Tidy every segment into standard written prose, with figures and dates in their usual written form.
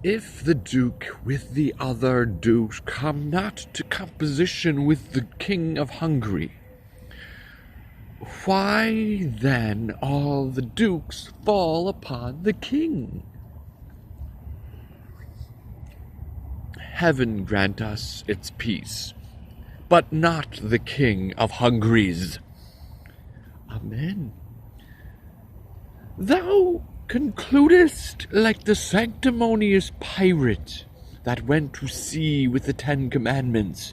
If the Duke with the other dukes come not to composition with the King of Hungary, why then all the dukes fall upon the king? Heaven grant us its peace, but not the King of Hungary's. Amen. Thou concludest like the sanctimonious pirate that went to sea with the 10 Commandments,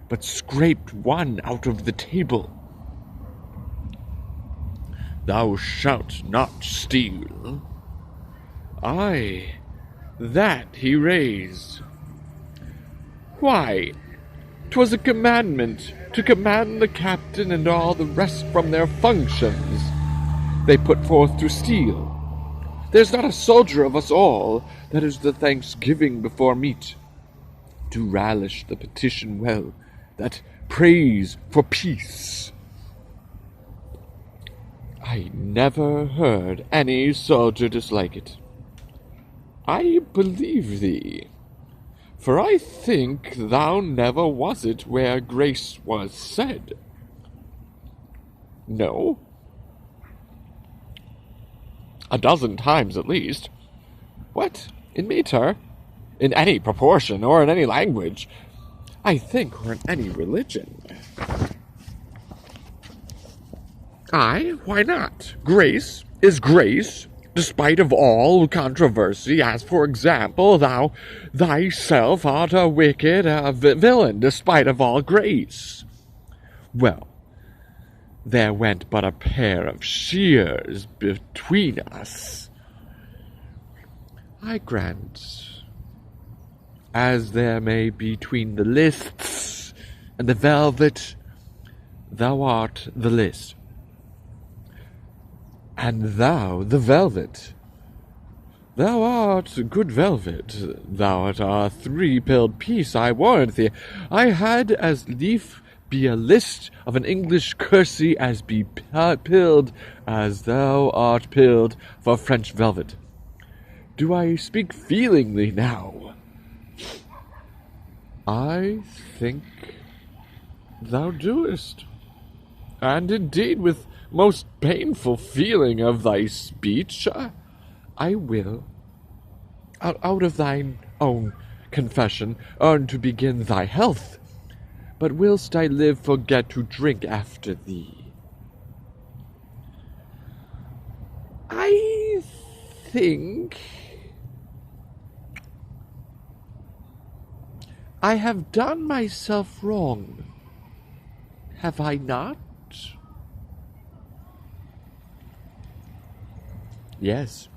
but scraped one out of the table. Thou shalt not steal. Aye, that he raised. Why, 'twas a commandment to command the captain and all the rest from their functions they put forth to steal. There's not a soldier of us all that is the thanksgiving before meat, to relish the petition well, that prays for peace. I never heard any soldier dislike it. I believe thee, for I think thou never was it where grace was said. No? A dozen times at least. What? In meter? In any proportion, or in any language? I think, or in any religion. Aye, why not? Grace is grace, despite of all controversy, as for example, thou thyself art a wicked villain, despite of all grace. Well, there went but a pair of shears between us. I grant, as there may between the lists and the velvet, thou art the list, and thou the velvet. Thou art good velvet, thou art a 3-pilled piece, I warrant thee. I had as lief be a list of an English kersey as be pilled as thou art pilled for French velvet. Do I speak feelingly now? I think thou doest, and indeed with most painful feeling of thy speech, I will, out of thine own confession, earn to begin thy health, but whilst I live forget to drink after thee. I think I have done myself wrong, have I not? Yes.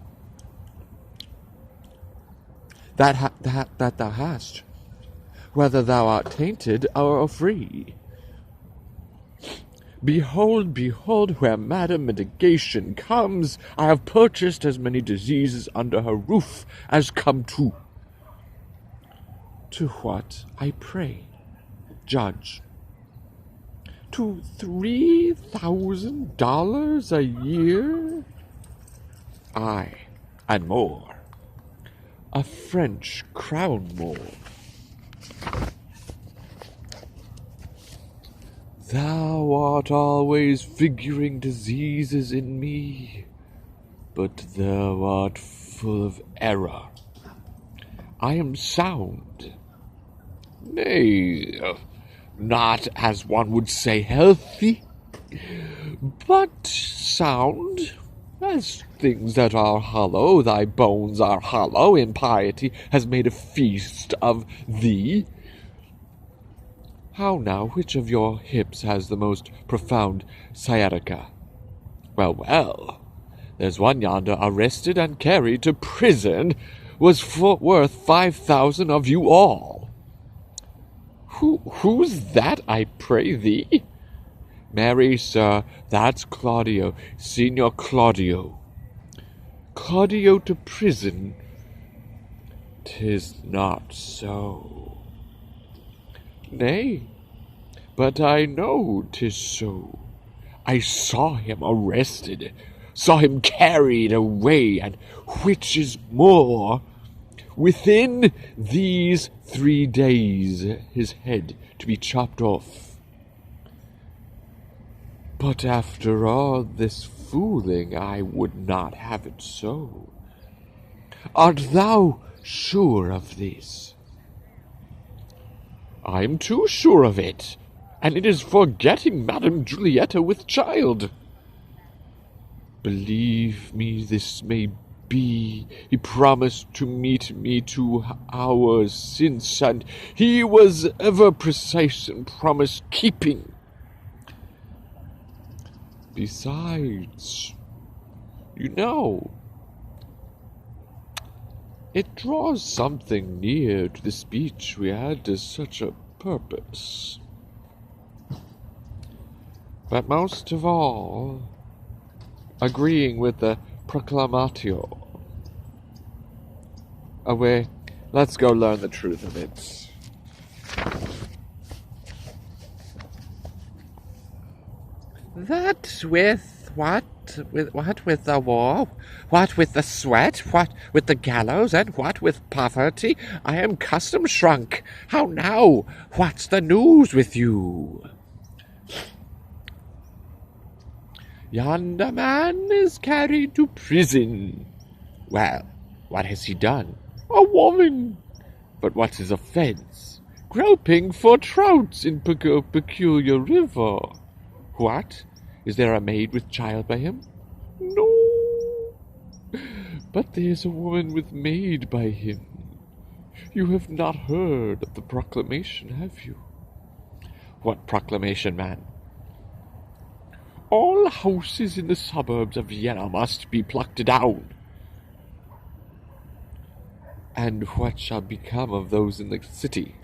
That thou hast, whether thou art tainted or free. Behold, behold, where Madam Mitigation comes, I have purchased as many diseases under her roof as come to. To what, I pray, judge? To $3,000 a year? Aye, and more. A French crown more. Thou art always figuring diseases in me, but thou art full of error. I am sound. Nay, not as one would say healthy, but sound. As things that are hollow, thy bones are hollow, impiety has made a feast of thee. How now, which of your hips has the most profound sciatica? Well, well, there's one yonder arrested and carried to prison, was worth 5,000 of you all. Who's that, I pray thee? Marry, sir, that's Claudio, Signor Claudio. Claudio to prison? 'Tis not so. Nay, but I know 'tis so. I saw him arrested, saw him carried away, and which is more, within these 3 days, his head to be chopped off. But after all this fooling, I would not have it so. Art thou sure of this? I am too sure of it, and it is for getting Madame Julietta with child. Believe me, this may be. He promised to meet me 2 hours since, and he was ever precise in promise-keeping. Besides, you know, it draws something near to the speech we had to such a purpose. But most of all, agreeing with the proclamatio. Away, let's go learn the truth of it. That with what? With the war? What with the sweat? What with the gallows? And what with poverty? I am custom shrunk. How now? What's the news with you? Yonder man is carried to prison. Well, what has he done? A woman. But what's his offense? Groping for trouts in peculiar river. What? Is there a maid with child by him? No. But there's a woman with maid by him. You have not heard of the proclamation, have you? What proclamation, man? All houses in the suburbs of Vienna must be plucked down. And what shall become of those in the city?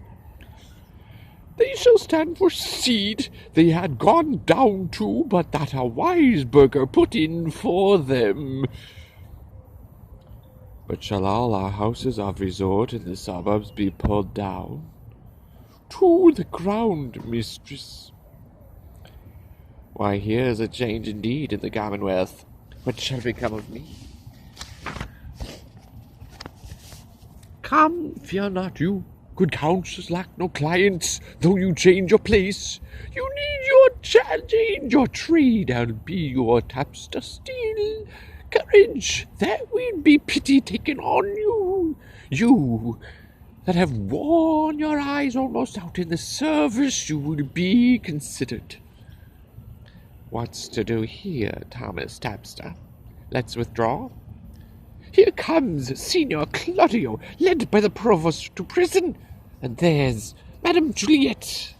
They shall stand for seed. They had gone down too, but that a wise burgher put in for them. But shall all our houses of resort in the suburbs be pulled down? To the ground, mistress. Why, here's a change indeed in the Commonwealth. What shall become of me? Come, fear not you. Good counsels lack no clients, though you change your place. You need change your trade, I'll be your tapster still. Courage, that will be pity taken on you. You that have worn your eyes almost out in the service, you will be considered. What's to do here, Thomas Tapster? Let's withdraw. Here comes Signor Claudio, led by the provost to prison, and there's Madame Juliet.